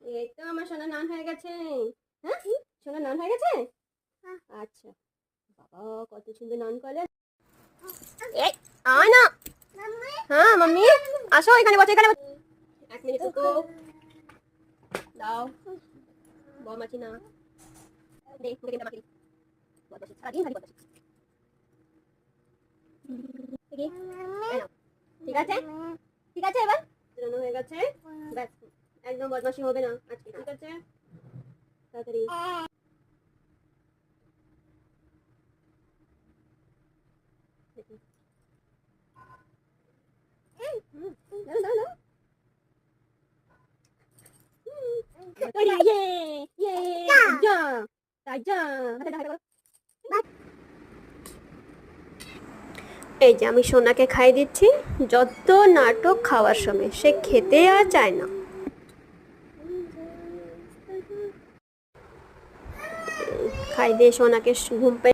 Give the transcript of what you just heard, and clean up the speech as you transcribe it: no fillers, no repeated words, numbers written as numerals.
এই তো আমার সোনা নান হয়ে গেছে। হ্যাঁ সোনা নান হয়ে গেছে। আচ্ছা বাবা কত সুন্দর নান করলে। এই আয় না। হ্যাঁ মাম্মি আসো এখানে বসো এখানে বসো। 1 মিনিট রুকো দাও বৌমাছি না দে মুখে কিন্তু আমাকে বদমাশি সারাদিন খালি বদমাশি। ঠিক ঠিক আছে ঠিক আছে এবার রান্না হয়ে গেছে ব্যাস একদম বদমাশি হবে না আজকে ঠিক আছে তাড়াতাড়ি দাঁড়াও দাঁড়াও ইয়ে ইয়ে যা তাই যা হাতে দাও হাতে দাও। এই যে আমি সোনাকে খাই দিচ্ছি যত নাটক খাওয়ার সময় সে খেতে আর চায় না। খাই দিয়ে সোনাকে ঘুম